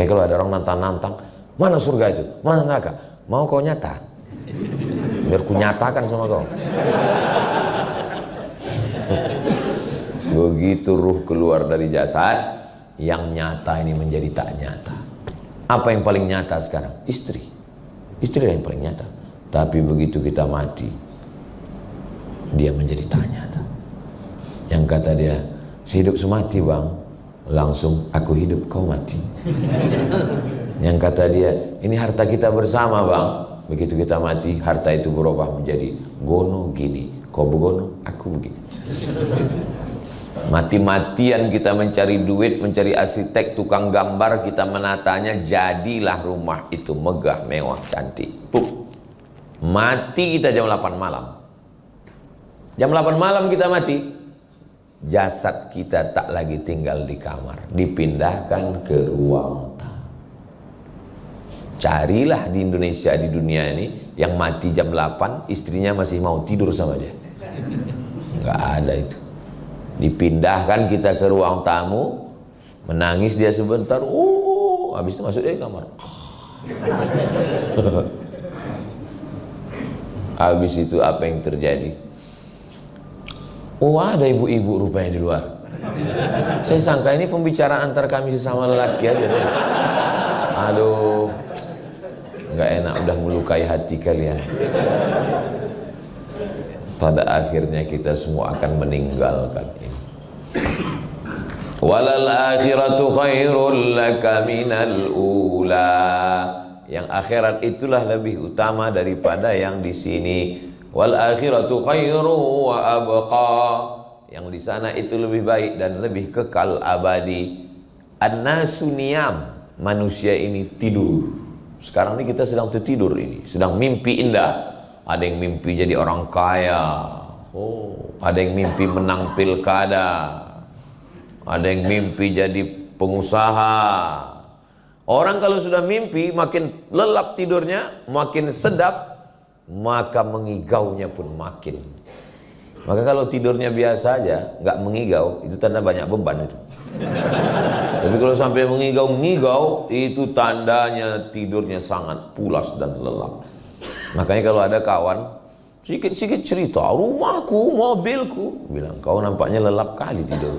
Makanya kalau ada orang nantang-nantang, mana surga itu, mana neraka, mau kau nyata, biar ku nyatakan sama kau. Begitu ruh keluar dari jasad, yang nyata ini menjadi tak nyata. Apa yang paling nyata sekarang? Istri. Istri yang paling nyata. Tapi begitu kita mati, dia menjadi tak nyata. Yang kata dia, sehidup semati bang, langsung aku hidup kau mati. Yang kata dia, ini harta kita bersama bang. Begitu kita mati, harta itu berubah menjadi gono gini, kau begono, aku begini. Mati-matian kita mencari duit, mencari arsitek, tukang gambar, kita menatanya, jadilah rumah itu megah, mewah, cantik. Pup. Mati kita jam 8 malam. Jam 8 malam kita mati, jasad kita tak lagi tinggal di kamar, dipindahkan ke ruang tamu. Carilah di Indonesia, di dunia ini, yang mati jam 8, istrinya masih mau tidur sama dia. Nggak ada itu. Dipindahkan kita ke ruang tamu, menangis dia sebentar, habis itu masuk dia ke kamar. Habis itu apa yang terjadi? Oh, ada ibu-ibu rupanya di luar. Saya sangka ini pembicaraan antar kami sesama lelaki aja. Aduh, nggak enak, udah melukai hati kalian. Pada akhirnya kita semua akan meninggalkan ini. Walal akhiratu khairul laka minal ula. Yang akhirat itulah lebih utama daripada yang di sini. Wal akhiratu khairu wa abqa. Yang di sana itu lebih baik dan lebih kekal abadi. An-nasu niyam. Manusia ini tidur. Sekarang ini kita sedang tertidur ini, sedang mimpi indah. Ada yang mimpi jadi orang kaya, ada yang mimpi menang pilkada, ada yang mimpi jadi pengusaha. Orang kalau sudah mimpi, makin lelap tidurnya, makin sedap, maka mengigaunya pun makin. Maka kalau tidurnya biasa aja, nggak mengigau, itu tanda banyak beban itu. Tapi kalau sampai mengigau-ngigau, itu tandanya tidurnya sangat pulas dan lelap. Makanya kalau ada kawan sikit-sikit cerita, rumahku, mobilku, bilang, kau nampaknya lelap kali tidur.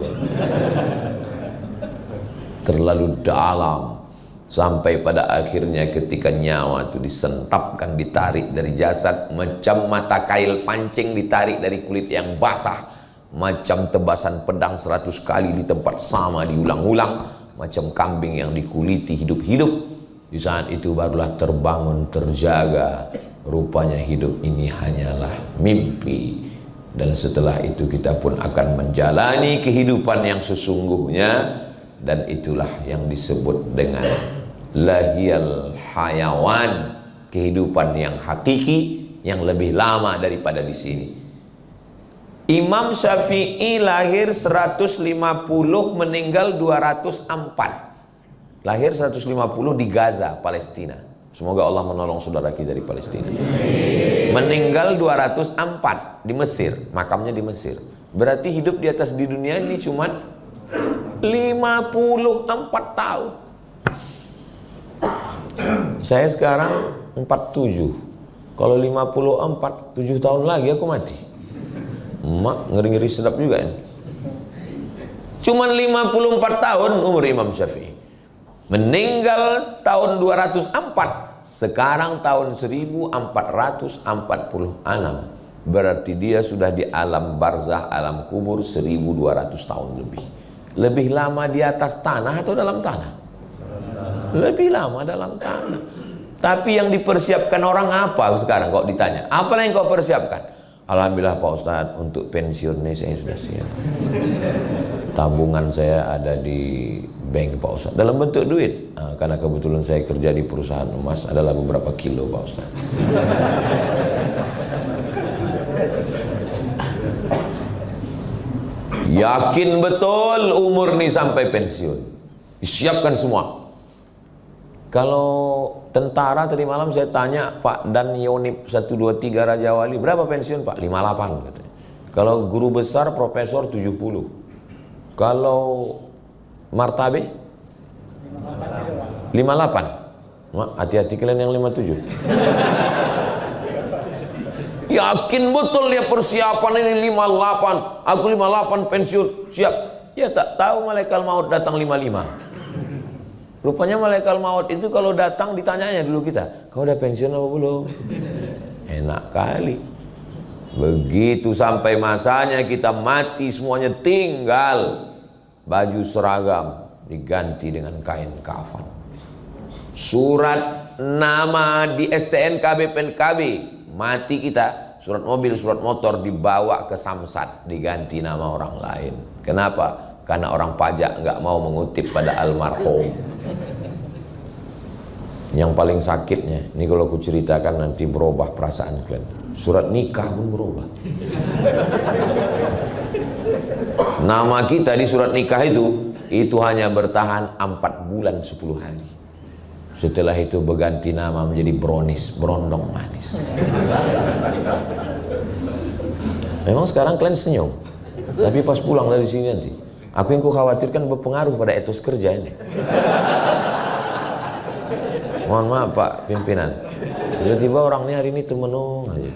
Terlalu dalam. Sampai pada akhirnya ketika nyawa itu disentapkan, ditarik dari jasad, macam mata kail pancing ditarik dari kulit yang basah, macam tebasan pedang 100 kali di tempat sama diulang-ulang, macam kambing yang dikuliti hidup-hidup. Di saat itu barulah terbangun, terjaga, rupanya hidup ini hanyalah mimpi. Dan setelah itu kita pun akan menjalani kehidupan yang sesungguhnya, dan itulah yang disebut dengan lahiyal hayawan, kehidupan yang hakiki, yang lebih lama daripada di sini. Imam Syafi'i lahir 150, meninggal 204. Lahir 150 di Gaza, Palestina. Semoga Allah menolong saudara kita dari Palestina. Meninggal 204 di Mesir, makamnya di Mesir. Berarti hidup di atas di dunia ini cuma 54 tahun. Saya sekarang 47. Kalau 54, 7 tahun lagi aku mati. Emak, ngeri-ngeri sedap juga ini. Cuman 54 tahun umur Imam Syafi'i. Meninggal tahun 204. Sekarang tahun 1446. Berarti dia sudah di alam barzah, alam kubur 1200 tahun lebih. Lebih lama di atas tanah atau dalam tanah? Lebih lama dalam tanah. Tapi yang dipersiapkan orang apa sekarang kok ditanya? Apa yang kau persiapkan? Alhamdulillah Pak Ustadz, untuk pensiun ini saya sudah siap. Tabungan saya ada di bank Pak Ustadz, dalam bentuk duit. Nah, karena kebetulan saya kerja di perusahaan emas, adalah beberapa kilo Pak Ustadz. Yakin betul umur nih sampai pensiun. Disiapkan semua. Kalau tentara tadi malam saya tanya Pak Dan Yonip 123 Raja Wali, berapa pensiun Pak? 58 katanya. Kalau guru besar profesor 70. Kalau martabe 58. Mak, hati-hati kalian yang 57. Yakin betul dia persiapan ini 58. Aku 58 pensiun, siap. Ya tak tahu malaikat maut datang 55. Rupanya malaikat maut itu kalau datang ditanyanya dulu kita, kau udah pensiun apa belum? Enak kali. Begitu sampai masanya kita mati, semuanya tinggal baju seragam diganti dengan kain kafan. Surat nama di STNK BPNKB, mati kita, surat mobil, surat motor dibawa ke Samsat, diganti nama orang lain. Kenapa? Karena orang pajak nggak mau mengutip pada almarhum. Yang paling sakitnya, ini kalau aku ceritakan nanti berubah perasaan kalian. Surat nikah pun berubah. Nama kita di surat nikah itu hanya bertahan 4 bulan 10 hari. Setelah itu berganti nama menjadi Bronis, berondong manis. Memang sekarang kalian senyum, tapi pas pulang dari sini nanti, aku yang khawatirkan berpengaruh pada etos kerja ini. Mohon maaf Pak pimpinan, tiba-tiba orang ini hari ini temenung aja.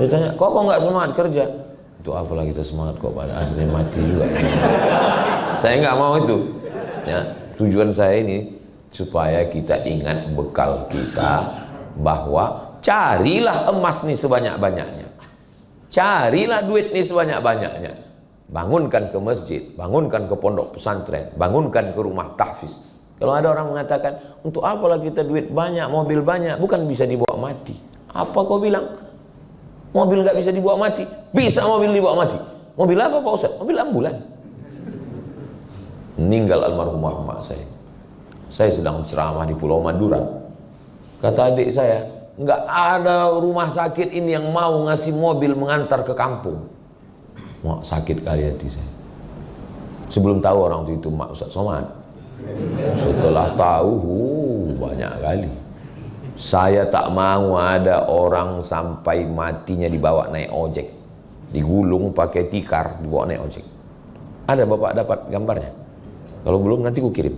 Dia tanya, kok nggak semangat kerja? Itu apalah kita semangat kok, pada akhirnya mati juga. Saya nggak mau itu. Ya, tujuan saya ini supaya kita ingat bekal kita, bahwa carilah emas nih sebanyak-banyaknya, carilah duit nih sebanyak-banyaknya, bangunkan ke masjid, bangunkan ke pondok pesantren, bangunkan ke rumah tahfiz. Kalau ada orang mengatakan, untuk apalah kita duit banyak, mobil banyak, bukan bisa dibawa mati. Apa kau bilang? Mobil nggak bisa dibawa mati? Bisa mobil dibawa mati. Mobil apa Pak Ustaz? Mobil ambulan. Meninggal almarhum mak saya. Saya sedang ceramah di Pulau Madura. Kata adik saya, nggak ada rumah sakit ini yang mau ngasih mobil mengantar ke kampung. Mak, sakit kali hati saya. Sebelum tahu orang itu Mak Ustaz Somad. Setelah tahu, banyak kali. Saya tak mau ada orang sampai matinya dibawa naik ojek, digulung pakai tikar, dibawa naik ojek. Ada Bapak dapat gambarnya? Kalau belum nanti ku kirim.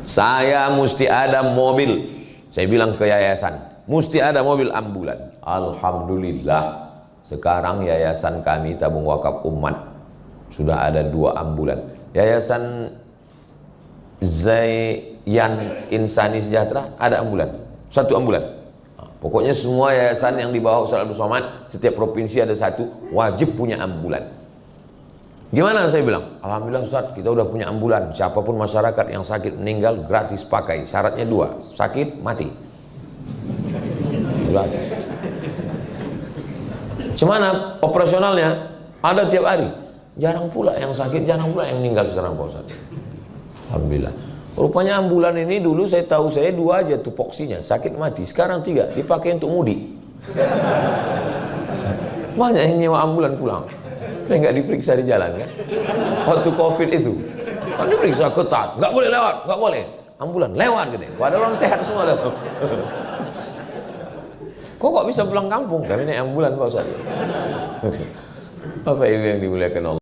Saya mesti ada mobil. Saya bilang ke yayasan, mesti ada mobil ambulan. Alhamdulillah, sekarang yayasan kami Tabung Wakaf Umat sudah ada 2 ambulan. Yayasan Zayan Insani Sejahtera ada ambulan, 1 ambulan. Pokoknya semua yayasan yang di bawah Ustaz Abdul Somad, setiap provinsi ada 1, wajib punya ambulan. Gimana saya bilang? Alhamdulillah Ustaz, kita udah punya ambulan. Siapapun masyarakat yang sakit meninggal gratis pakai. Syaratnya 2, sakit mati. Gratis. Gimana operasionalnya? Ada tiap hari. Jarang pula yang sakit, jarang pula yang meninggal sekarang Pak Ustaz. Alhamdulillah. Rupanya ambulan ini dulu saya tahu 2 aja tupoksinya, sakit mati. Sekarang 3, dipakai untuk mudik. Banyak yang nyewa ambulan pulang. Saya nggak diperiksa di jalan kan? Waktu COVID itu, kan diperiksa ketat, nggak boleh lewat, nggak boleh. Ambulan lewat gitu. Padahal orang sehat semua dah. Kok bisa pulang kampung? Kami naik ambulan Pak Ustaz. Bapak Ibu yang dimuliakan Allah.